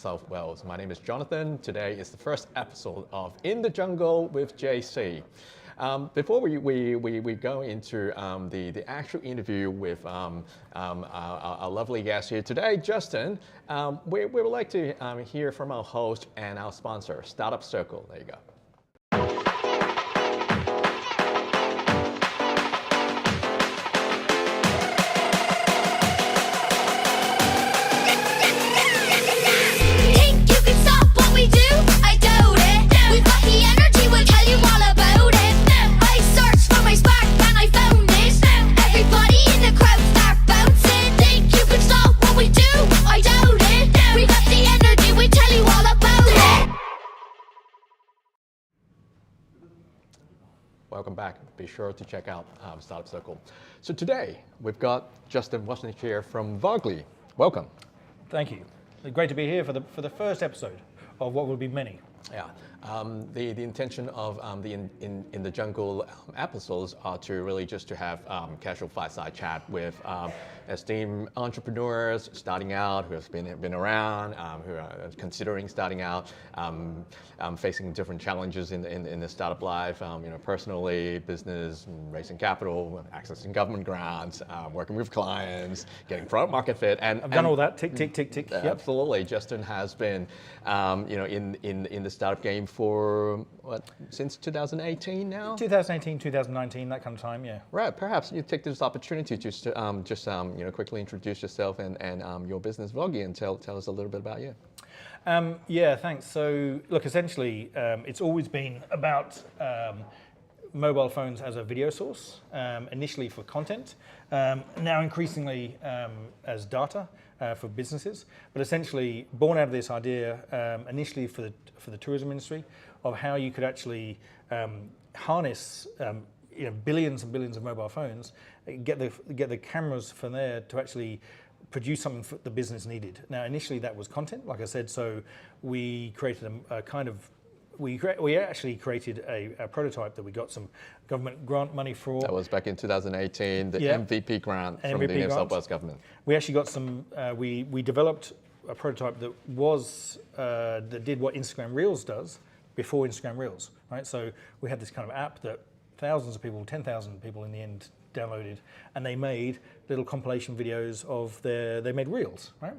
South Wales. My name is Jonathan. Today is the first episode of In the Jungle with JC. Before we go into the actual interview with our lovely guest here today, Justin, we would like to hear from our host and our sponsor, Startup Circle. There you go. Welcome back. Be sure to check out Startup Circle. So today, we've got Justin Wastnage here from Vloggi. Welcome. Thank you. Great to be here for the first episode of what will be many. Yeah. The intention of the In the Jungle episodes are to really just to have casual fireside chat with esteemed entrepreneurs starting out, who have been around, who are considering starting out, facing different challenges in the startup life, personally, business, raising capital, accessing government grants, working with clients, getting product market fit. And I've done all that. Tick, tick, tick, tick. Yep. Absolutely. Justin has been, in the startup game for what, since 2018 now? 2018, 2019, that kind of time, yeah. Right. Perhaps you take this opportunity to quickly introduce yourself and your business, Vloggi, and tell us a little bit about you. Yeah, thanks. So, look, essentially, it's always been about mobile phones as a video source, initially for content, now increasingly as data for businesses, but essentially born out of this idea initially for the tourism industry of how you could actually harness billions and billions of mobile phones, get the cameras from there to actually produce something the business needed. Now, initially that was content, like I said, so we created we actually created a prototype that we got some government grant money for. That was back in 2018, the MVP grant from the New South Wales government. We actually got some, we developed a prototype that did what Instagram Reels does before Instagram Reels, right? So we had this kind of app that thousands of people, 10,000 people in the end downloaded, and they made little compilation videos of they made reels, right?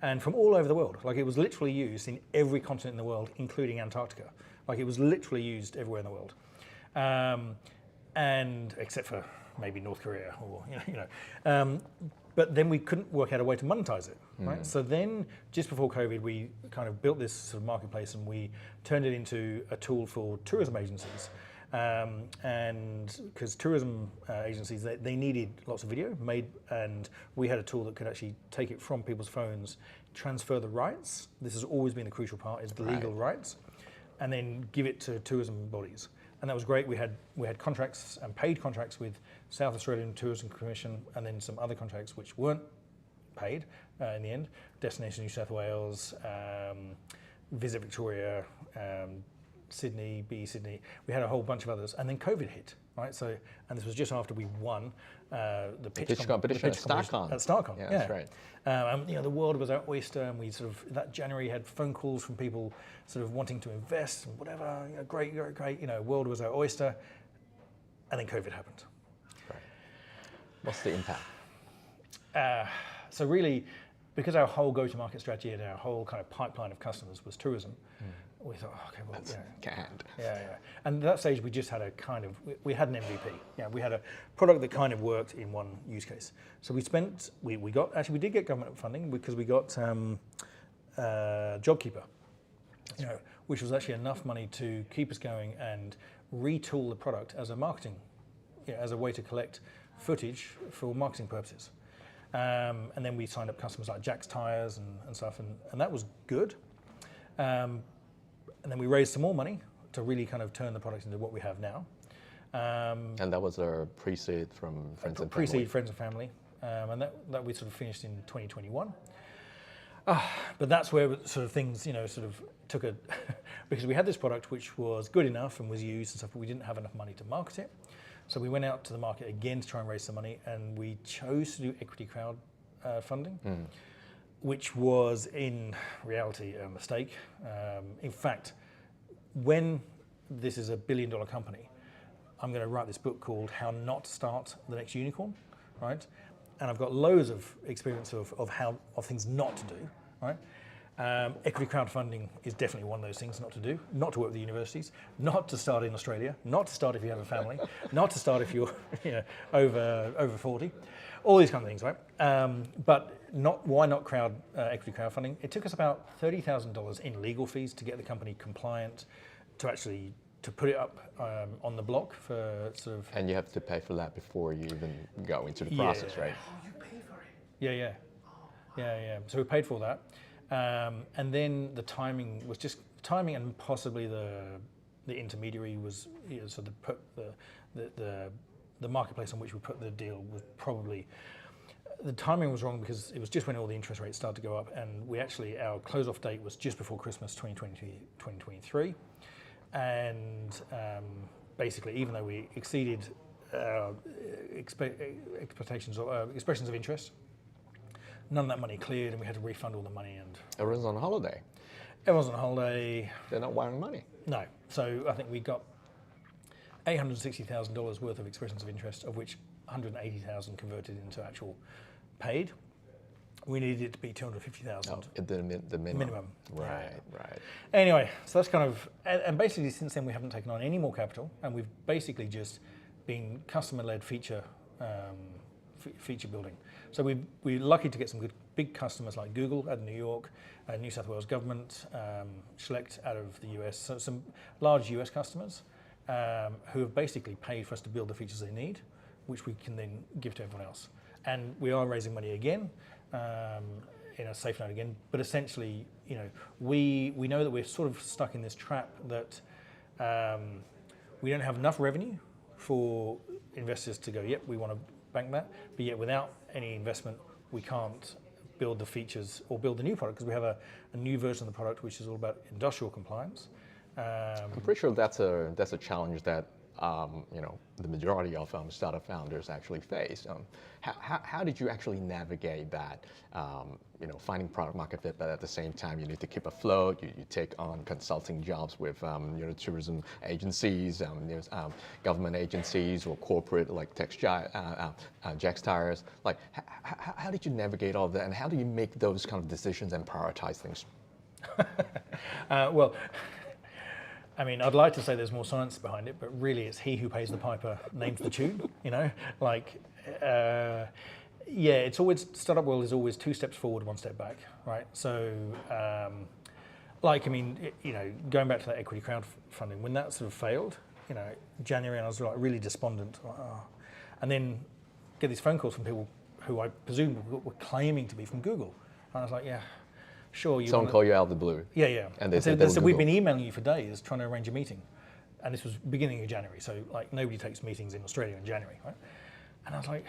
And from all over the world. Like, it was literally used in every continent in the world, including Antarctica. Like, it was literally used everywhere in the world. And except for maybe North Korea or, but then we couldn't work out a way to monetize it, right? So then, just before COVID, we kind of built this sort of marketplace, and we turned it into a tool for tourism agencies. And because tourism agencies, they needed lots of video made, and we had a tool that could actually take it from people's phones, transfer the rights. This has always been the crucial part, is the legal rights, and then give it to tourism bodies. And that was great. We had contracts and paid contracts with South Australian Tourism Commission, and then some other contracts which weren't paid in the end. Destination New South Wales, Visit Victoria, Sydney, BE Sydney. We had a whole bunch of others, and then COVID hit, right? So, and this was just after we won the pitch competition at StarCon. At StarCon, yeah. That's right. The world was our oyster, and we sort of that January had phone calls from people sort of wanting to invest and whatever. Great. World was our oyster, and then COVID happened. Right. What's the impact? So really, because our whole go-to-market strategy and our whole kind of pipeline of customers was tourism, we thought, okay, well, that's canned. Yeah. And at that stage, we just had we had an MVP. Yeah, we had a product that kind of worked in one use case. So we did get government funding because we got JobKeeper, which was actually enough money to keep us going and retool the product as a marketing, as a way to collect footage for marketing purposes. And then we signed up customers like Jack's Tires and stuff, and that was good. And then we raised some more money to really kind of turn the product into what we have now. And that was a pre-seed from friends and family. Pre-seed, friends and family. And that we sort of finished in 2021. But that's where sort of things, sort of took a, because we had this product which was good enough and was used and stuff, but we didn't have enough money to market it. So we went out to the market again to try and raise some money, and we chose to do equity crowd funding. which was in reality a mistake. In fact, when this is a billion-dollar company, I'm going to write this book called How Not to Start the Next Unicorn, right? And I've got loads of experience of things not to do, right? Equity crowdfunding is definitely one of those things not to do. Not to work with the universities, not to start in Australia, not to start if you have a family, not to start if you're over 40, all these kind of things, right? But why not equity crowdfunding? It took us about $30,000 in legal fees to get the company compliant, to put it up on the block for sort of. And you have to pay for that before you even go into the process, right? Oh, you pay for it? Yeah. So we paid for that. And then the timing was just timing, and possibly the intermediary was so the marketplace on which we put the deal was probably the timing was wrong because it was just when all the interest rates started to go up, and our close off date was just before Christmas 2023, and basically even though we exceeded expectations or expressions of interest, none of that money cleared, and we had to refund all the money. And everyone's on holiday. Everyone's on holiday. They're not wiring money. No. So I think we got $860,000 worth of expressions of interest, of which 180,000 converted into actual paid. We needed it to be 250,000. Oh, the minimum. Right. Anyway, so that's kind of, and basically since then we haven't taken on any more capital, and we've basically just been customer-led feature building. So we're lucky to get some good big customers like Google out of New York, New South Wales government, Select out of the US, so some large US customers who have basically paid for us to build the features they need, which we can then give to everyone else. And we are raising money again, in a safe note again, but essentially, we know that we're sort of stuck in this trap that we don't have enough revenue for investors to go, yep, we want to bank that, but yet without any investment, we can't build the features or build the new product because we have a new version of the product which is all about industrial compliance. I'm pretty sure that's a challenge that the majority of startup founders actually face. How did you actually navigate that? Finding product market fit, but at the same time you need to keep afloat. You take on consulting jobs with tourism agencies, government agencies, or corporate like Jack's Tires. Like, how did you navigate all of that, and how do you make those kind of decisions and prioritize things? Well. I mean, I'd like to say there's more science behind it, but really it's he who pays the piper names the tune, it's always, startup world is always 2 steps forward, 1 step back, right? So, going back to that equity crowdfunding, when that sort of failed, January, and I was like really despondent, and then get these phone calls from people who I presume were claiming to be from Google. And I was like, yeah. Sure, someone call you out of the blue. Yeah. And they said we've been emailing you for days trying to arrange a meeting, and this was beginning of January. So nobody takes meetings in Australia in January, right? And I was like,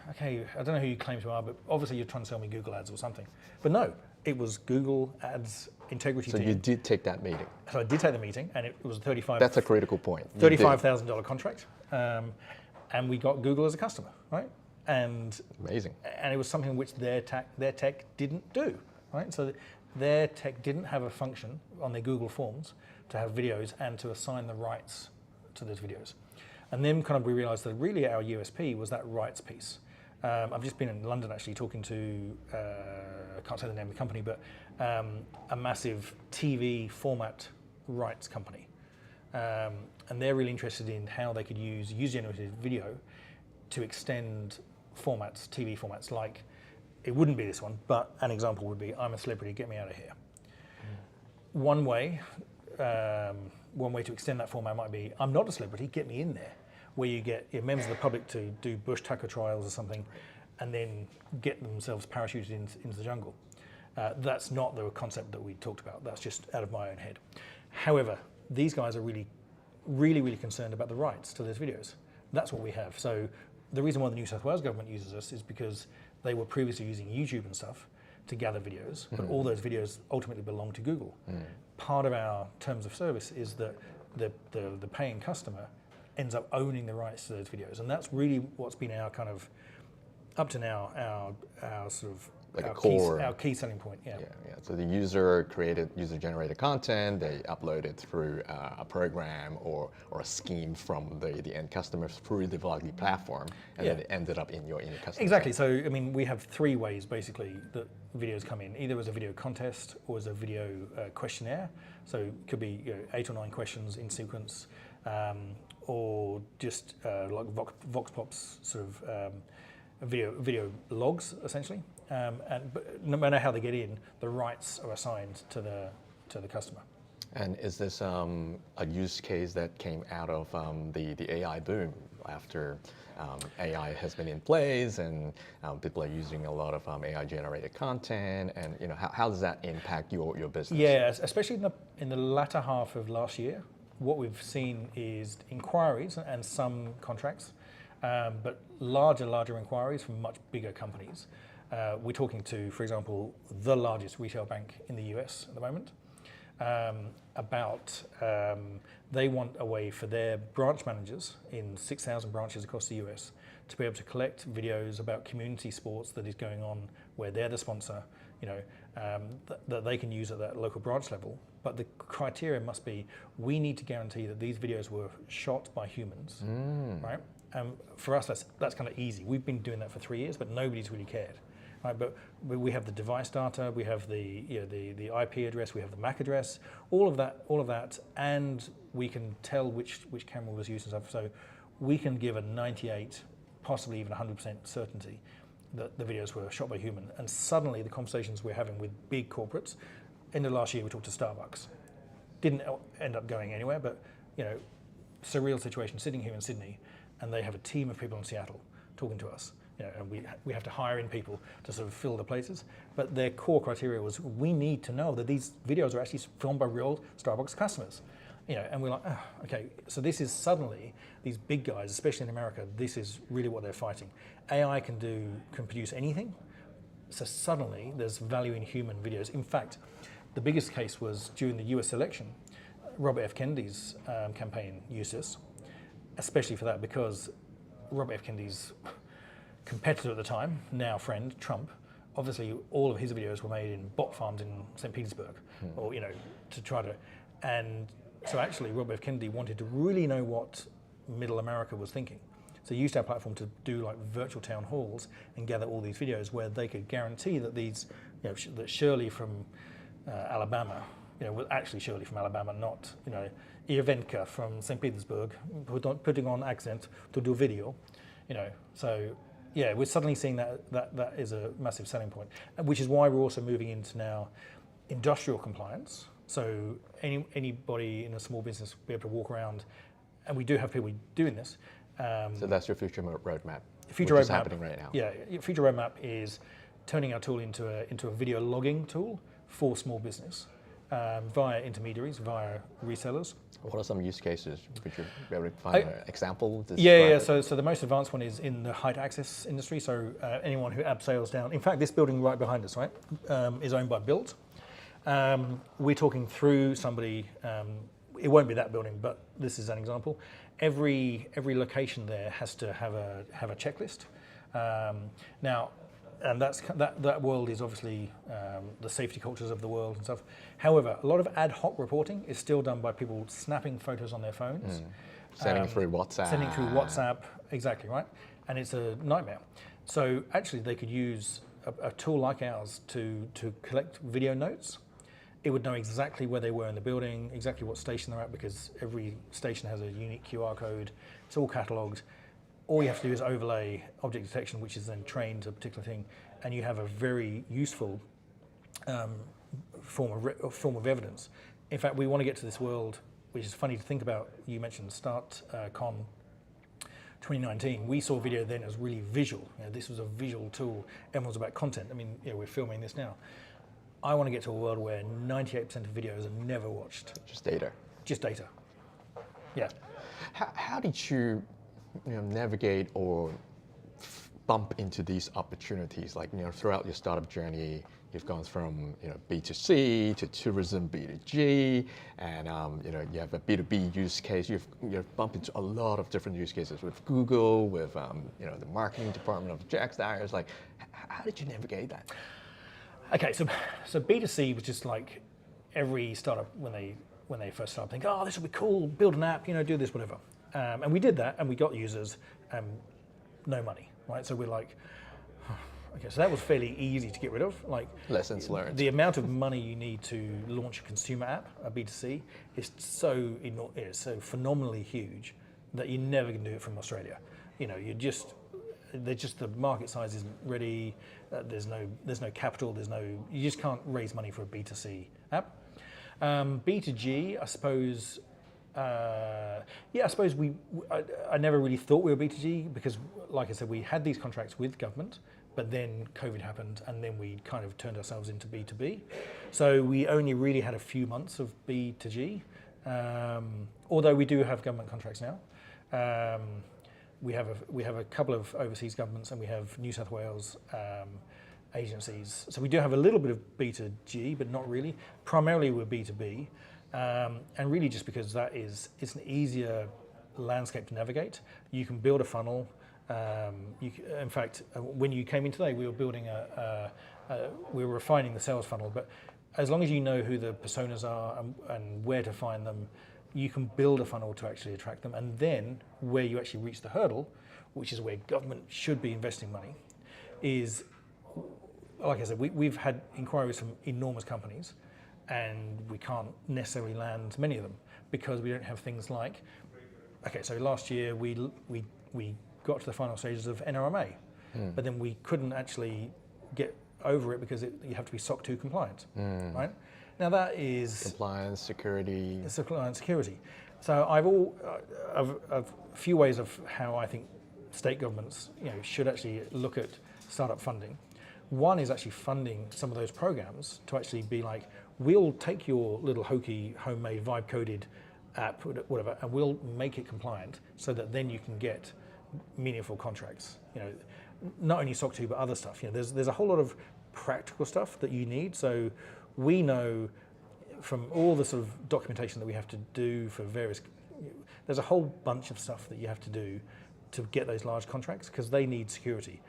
okay, I don't know who you claim to are, but obviously you're trying to sell me Google Ads or something. But no, it was Google Ads integrity team. So you did take that meeting. So I did take the meeting, and it was a That's a critical point. $35,000 contract, and we got Google as a customer, right? And amazing. And it was something which their tech didn't do. Right? So their tech didn't have a function on their Google Forms to have videos and to assign the rights to those videos. And then we realized that really our USP was that rights piece. I've just been in London actually talking to, I can't say the name of the company, but a massive TV format rights company. And they're really interested in how they could use user-generated video to extend formats, TV formats like, it wouldn't be this one, but an example would be, I'm a celebrity, get me out of here. One way to extend that format might be, I'm not a celebrity, get me in there, where you get members of the public to do bush tucker trials or something, and then get themselves parachuted into the jungle. That's not the concept that we talked about. That's just out of my own head. However, these guys are really, really, really concerned about the rights to those videos. That's what we have. So the reason why the New South Wales government uses us is because they were previously using YouTube and stuff to gather videos, but all those videos ultimately belong to Google. Part of our terms of service is that the paying customer ends up owning the rights to those videos, and that's really what's been our kind of, up to now, our sort of a core. Our key selling point, yeah. Yeah. So the user-generated content, they upload it through a program or a scheme from the end customers through the Vloggi platform, and then it ended up in your customer. Exactly. So I mean, we have three ways basically that videos come in. Either as a video contest or as a video questionnaire. So it could be 8 or 9 questions in sequence, or just like Vox Pop's sort of video logs essentially. But no matter how they get in, the rights are assigned to the customer. And is this a use case that came out of the AI boom after AI has been in place and people are using a lot of AI-generated content? And how does that impact your business? Yeah, especially in the latter half of last year, what we've seen is inquiries and some contracts, but larger inquiries from much bigger companies. We're talking to, for example, the largest retail bank in the US at the moment. They want a way for their branch managers in 6,000 branches across the US to be able to collect videos about community sports that is going on where they're the sponsor, that they can use at that local branch level. But the criteria must be, we need to guarantee that these videos were shot by humans, right? For us, that's kind of easy. We've been doing that for 3 years, but nobody's really cared. Right, but we have the device data, we have the IP address, we have the MAC address, all of that, and we can tell which camera was used and stuff. So we can give a 98, possibly even 100% certainty that the videos were shot by human. And suddenly the conversations we're having with big corporates, end of last year we talked to Starbucks, didn't end up going anywhere, but surreal situation, sitting here in Sydney, and they have a team of people in Seattle talking to us. And we have to hire in people to sort of fill the places. But their core criteria was, we need to know that these videos are actually filmed by real Starbucks customers. And we're like, oh, okay, so this is suddenly, these big guys, especially in America, this is really what they're fighting. AI can produce anything. So suddenly there's value in human videos. In fact, the biggest case was during the US election. Robert F. Kennedy's campaign used this, especially for that, because Robert F. Kennedy's competitor at the time, now friend, Trump, obviously all of his videos were made in bot farms in St. Petersburg, or, to try to, and so actually Robert F. Kennedy wanted to really know what middle America was thinking. So he used our platform to do like virtual town halls and gather all these videos where they could guarantee that these, that Shirley from Alabama, was actually Shirley from Alabama, not, Ivanka from St. Petersburg, putting on accent to do video, so. Yeah, we're suddenly seeing that is a massive selling point, which is why we're also moving into now industrial compliance. So anybody in a small business will be able to walk around, and we do have people doing this. So that's your future roadmap, which is happening right now. Yeah, future roadmap is turning our tool into a video logging tool for small business via intermediaries, via resellers. What are some use cases? Could you be able to find an example? Yeah. So the most advanced one is in the height access industry. So anyone who abseils down. In fact, this building right behind us, right, is owned by Built. We're talking through somebody. It won't be that building, but this is an example. Every location there has to have a checklist. Now. And that world is obviously the safety cultures of the world and stuff. However, a lot of ad hoc reporting is still done by people snapping photos on their phones. Sending through WhatsApp. Exactly, right? And it's a nightmare. So actually they could use a tool like ours to collect video notes. It would know exactly where they were in the building, exactly what station they're at, because every station has a unique QR code. It's all catalogued. All you have to do is overlay object detection, which is then trained to a particular thing, and you have a very useful form of evidence. In fact, we want to get to this world, which is funny to think about. You mentioned StartCon 2019. We saw video then as really visual. This was a visual tool. Everyone's about content. I mean, we're filming this now. I want to get to a world where 98% of videos are never watched. Just data. Just data. Yeah. How did you navigate or bump into these opportunities? Like, throughout your startup journey, you've gone from B2C to tourism B2G, and you have a B2B use case. You've bumped into a lot of different use cases with Google, with the marketing department of Jack Dyers. Like, how did you navigate that? Okay, so B2C was just like every startup when they first started thinking, oh, this will be cool, build an app, do this, whatever. And we did that, and we got users, no money, right? So we're like, okay, so that was fairly easy to get rid of. Like Lessons learned. The amount of money you need to launch a consumer app, a B2C, is so phenomenally huge that you're never going to do it from Australia. The market size isn't ready. There's no capital. You just can't raise money for a B2C app. B2G, I suppose. I suppose I never really thought we were B2G because, like I said, we had these contracts with government, but then COVID happened, and then we kind of turned ourselves into B2B. So we only really had a few months of B2G, although we do have government contracts now. We have a couple of overseas governments, and we have New South Wales agencies. So we do have a little bit of B2G, but not really. Primarily we're B2B, and really just because it's an easier landscape to navigate. You can build a funnel. In fact, when you came in today, we were building we were refining the sales funnel. But as long as you know who the personas are and where to find them, you can build a funnel to actually attract them. And then where you actually reach the hurdle, which is where government should be investing money, is, like I said, we've had inquiries from enormous companies, and we can't necessarily land many of them because we don't have things like, okay, so last year we got to the final stages of NRMA, but then we couldn't actually get over it because you have to be SOC 2 compliant, right? Now that is compliance, security. It's compliance, security. So I've a few ways of how I think state governments, should actually look at startup funding. One is actually funding some of those programs to actually be like, we'll take your little hokey, homemade, vibe-coded app, whatever, and we'll make it compliant so that then you can get meaningful contracts. Not only SOC 2, but other stuff. There's a whole lot of practical stuff that you need. So we know from all the sort of documentation that we have to do for various, there's a whole bunch of stuff that you have to do to get those large contracts because they need security.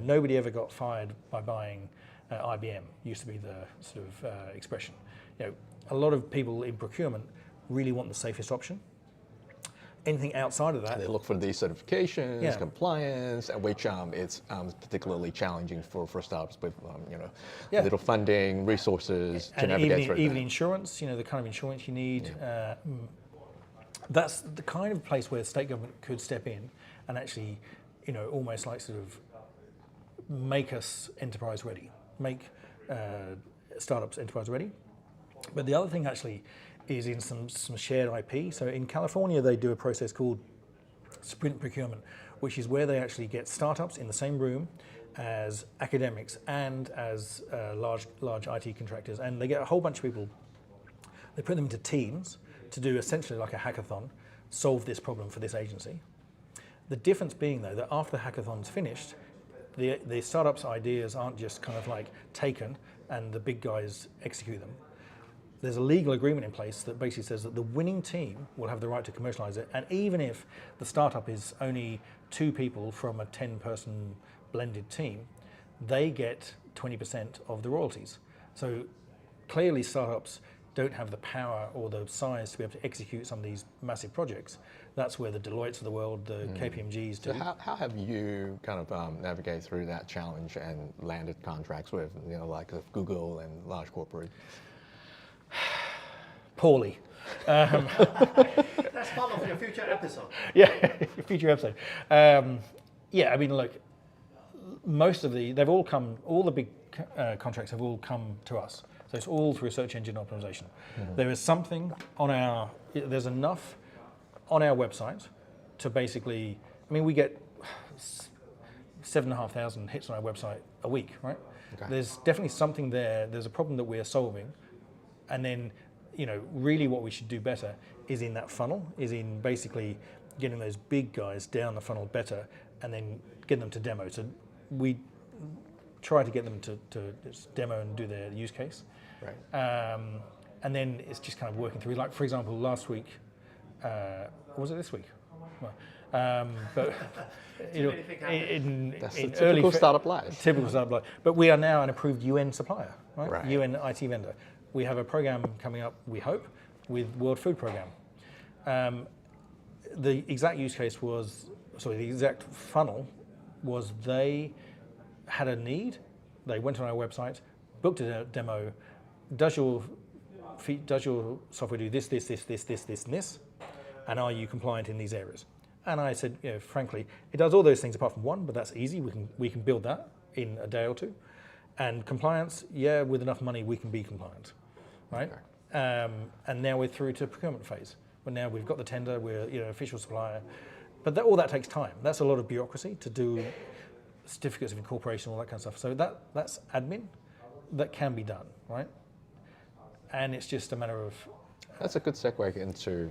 Nobody ever got fired by buying IBM, used to be the sort of expression. A lot of people in procurement really want the safest option. Anything outside of that, they look for these certifications, compliance, which it's particularly challenging for startups with little funding, resources to navigate through. Even insurance, the kind of insurance you need. That's the kind of place where state government could step in and actually, almost like sort of make us enterprise ready, make startups enterprise ready. But the other thing actually is in some shared IP. So in California, they do a process called sprint procurement, which is where they actually get startups in the same room as academics and as large IT contractors, and they get a whole bunch of people. They put them into teams to do essentially like a hackathon, solve this problem for this agency. The difference being though that after the hackathon's finished, the startups' ideas aren't just kind of like taken and the big guys execute them. There's a legal agreement in place that basically says that the winning team will have the right to commercialize it, and even if the startup is only 2 people from a 10-person blended team, they get 20% of the royalties. So clearly startups don't have the power or the size to be able to execute some of these massive projects. That's where the Deloittes of the world, the KPMGs do. So how have you kind of navigated through that challenge and landed contracts with, like Google and large corporate? Poorly. That's part of your future episode. Yeah, future episode. Look, most of they've all come, all the big contracts have all come to us. So it's all through search engine optimization. There is something there's enough on our website to basically, we get 7,500 hits on our website a week, right? Okay. There's definitely something there. There's a problem that we're solving. And then, really what we should do better is in that funnel, is in basically getting those big guys down the funnel better and then get them to demo. So we try to get them to demo and do their use case. Right. And then it's just kind of working through. Like, for example, last week, was it this week? Well, but that's the typical startup life. Typical startup life. But we are now an approved UN supplier. right? Right. UN IT vendor. We have a program coming up, we hope, with World Food Program. The exact use case was, sorry, the exact funnel was they had a need, they went on our website, booked a demo, does your software do this, this, this, this, this, this, and this, and are you compliant in these areas? And I said, frankly, it does all those things apart from one, but that's easy. We can build that in a day or two. And compliance, yeah, with enough money, we can be compliant, right? Okay. And now we're through to procurement phase. But now we've got the tender, we're official supplier. But all that takes time. That's a lot of bureaucracy to do certificates of incorporation, all that kind of stuff. So that's admin that can be done, right? And it's just a matter of... That's a good segue into,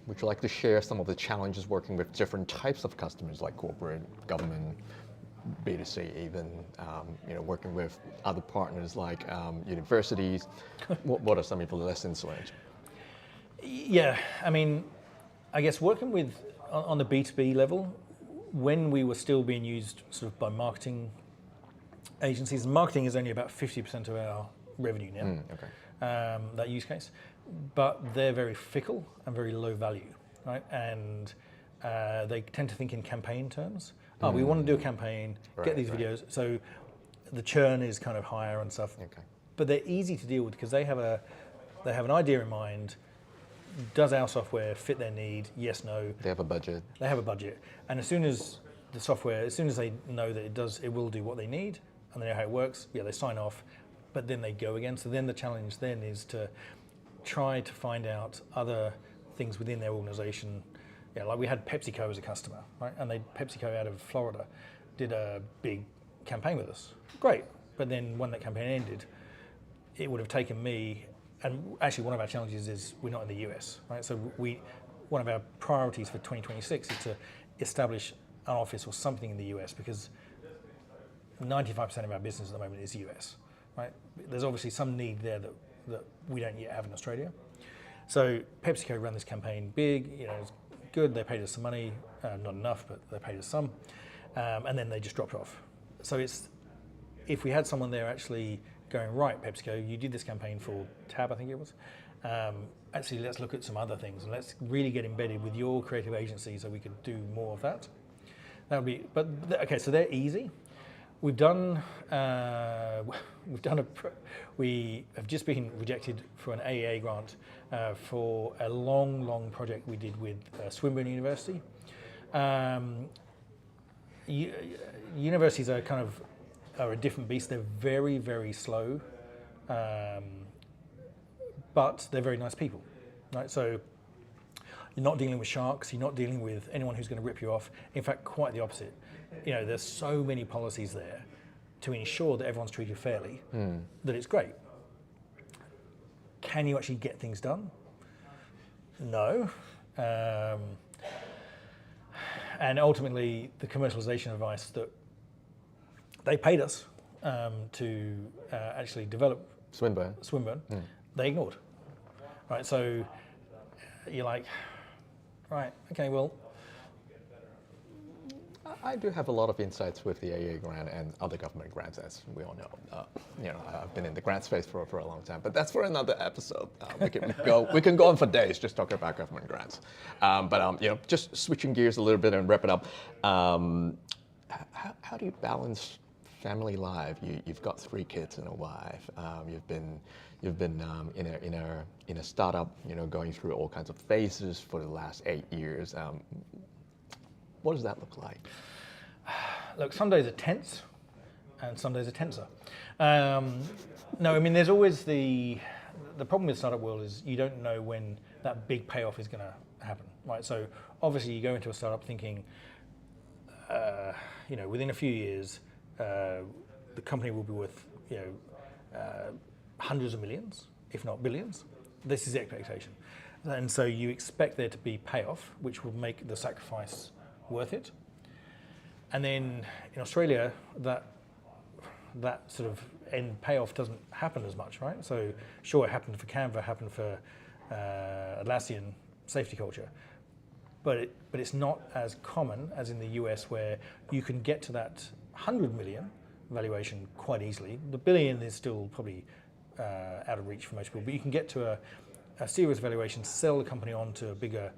would you like to share some of the challenges working with different types of customers like corporate, government, B2C even, working with other partners like universities? What are some of the lessons learned? Yeah, I mean, I guess working with, on the B2B level, when we were still being used sort of by marketing agencies, marketing is only about 50% of our revenue now, that use case, but they're very fickle and very low value, right? And they tend to think in campaign terms. Oh, we want to do a campaign, get these videos. So the churn is kind of higher and stuff. Okay. But they're easy to deal with because they have an idea in mind. Does our software fit their need? Yes, no. They have a budget. They have a budget. And as soon as the software, as soon as they know that it will do what they need, and they know how it works, they sign off, but then they go again. So then the challenge then is to try to find out other things within their organization. Yeah, like we had PepsiCo as a customer, right? And PepsiCo out of Florida did a big campaign with us. Great. But then when that campaign ended, it would have taken me, and actually one of our challenges is we're not in the US, right? So one of our priorities for 2026 is to establish an office or something in the US because 95% of our business at the moment is US, right? There's obviously some need there that we don't yet have in Australia. So PepsiCo ran this campaign big, it was good, they paid us some money, not enough, but they paid us some, and then they just dropped off. So if we had someone there actually going, right, PepsiCo, you did this campaign for Tab, I think it was, actually let's look at some other things and let's really get embedded with your creative agency so we could do more of that. That would be, okay, so they're easy. We have just been rejected for an AEA grant for a long project we did with Swinburne University. Universities are a different beast. They're very, very slow, but they're very nice people, right? So you're not dealing with sharks. You're not dealing with anyone who's going to rip you off. In fact, quite the opposite. There's so many policies there to ensure that everyone's treated fairly that it's great. Can you actually get things done? No. And ultimately, the commercialization advice that they paid us to actually develop Swinburne, they ignored. Right, so you're like, right, okay, well. I do have a lot of insights with the AEA grant and other government grants, as we all know. I've been in the grant space for a long time, but that's for another episode. We can go on for days just talking about government grants. Just switching gears a little bit and wrap it up. How do you balance family life? You've got 3 kids and a wife. You've been in a startup, going through all kinds of phases for the last 8 years. What does that look like? Look, some days are tense, and some days are tenser. No, I mean, there's always the problem with the startup world is you don't know when that big payoff is going to happen, right? So obviously you go into a startup thinking, within a few years, the company will be worth, hundreds of millions, if not billions. This is the expectation. And so you expect there to be payoff, which will make the sacrifice worth it. And then in Australia, that sort of end payoff doesn't happen as much, right? So sure, it happened for Canva, happened for Atlassian safety culture, but it's not as common as in the US where you can get to that 100 million valuation quite easily. The billion is still probably out of reach for most people, but you can get to a serious valuation, sell the company on to a bigger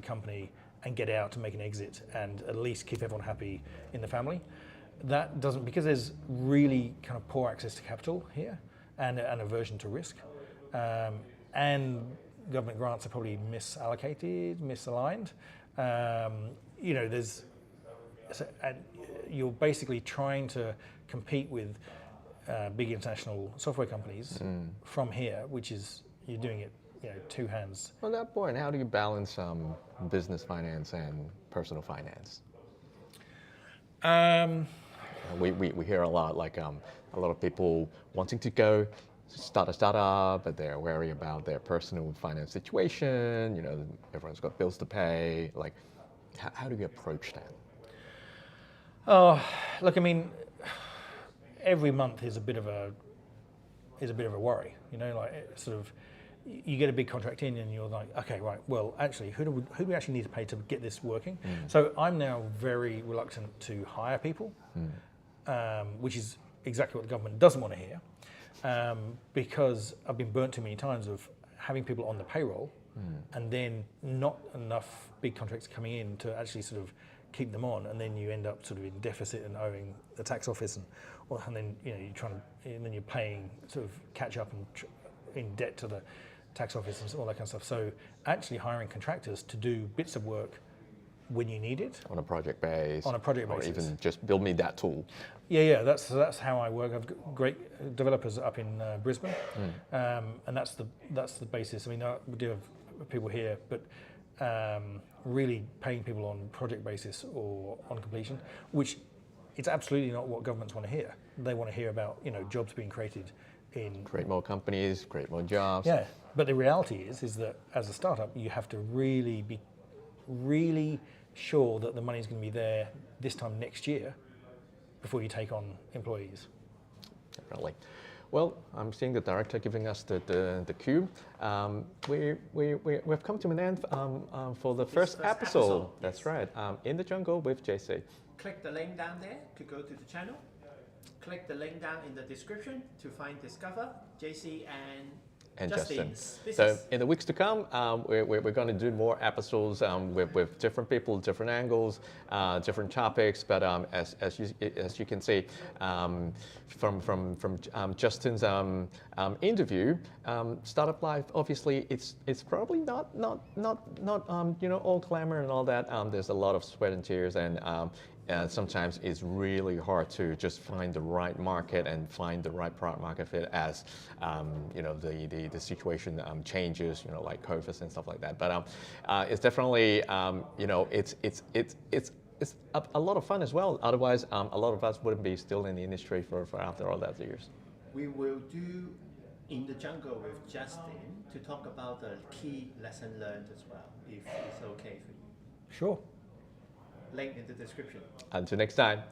company, and get out to make an exit, and at least keep everyone happy in the family. That doesn't, because there's really kind of poor access to capital here, and an aversion to risk, and government grants are probably misallocated, misaligned. And you're basically trying to compete with big international software companies from here, which is, you're doing it, two hands. On that point, how do you balance business finance and personal finance? We hear a lot, like a lot of people wanting to go start a startup, but they're wary about their personal finance situation. Everyone's got bills to pay. Like, how do you approach that? Oh, look, I mean, every month is a bit of a worry. You get a big contract in, and you're like, okay, right. Well, actually, who do we actually need to pay to get this working? So I'm now very reluctant to hire people, which is exactly what the government doesn't want to hear, because I've been burnt too many times of having people on the payroll and then not enough big contracts coming in to actually sort of keep them on, and then you end up sort of in deficit and owing the tax office, and then you're paying sort of catch up and in debt to the tax office and all that kind of stuff. So actually hiring contractors to do bits of work when you need it. On a project basis. On a project basis. Or even just build me that tool. Yeah, that's how I work. I've got great developers up in Brisbane, and that's the basis. I mean, we do have people here, but really paying people on project basis or on completion, which it's absolutely not what governments want to hear. They want to hear about jobs being created. Create more companies, create more jobs. Yeah, but the reality is that as a startup, you have to really be sure that the money's going to be there this time next year before you take on employees. Definitely. Well, I'm seeing the director giving us the cue. We've come to an end for the first episode. That's right. In the Jungle with JC. Click the link down there to go to the channel. Click the link down in the description to find Discover, JC, and Justin. So in the weeks to come, we're going to do more episodes with different people, different angles, different topics. But as you can see from Justin's interview, startup life, obviously it's probably not all glamour and all that. There's a lot of sweat and tears, and sometimes it's really hard to just find the right market and find the right product market fit as the situation changes, like COVID and stuff like that. But it's definitely it's a lot of fun as well. Otherwise, a lot of us wouldn't be still in the industry for after all that years. We will do In the Jungle with Justin to talk about the key lesson learned as well, if it's okay for you. Sure. Link in the description. Until next time.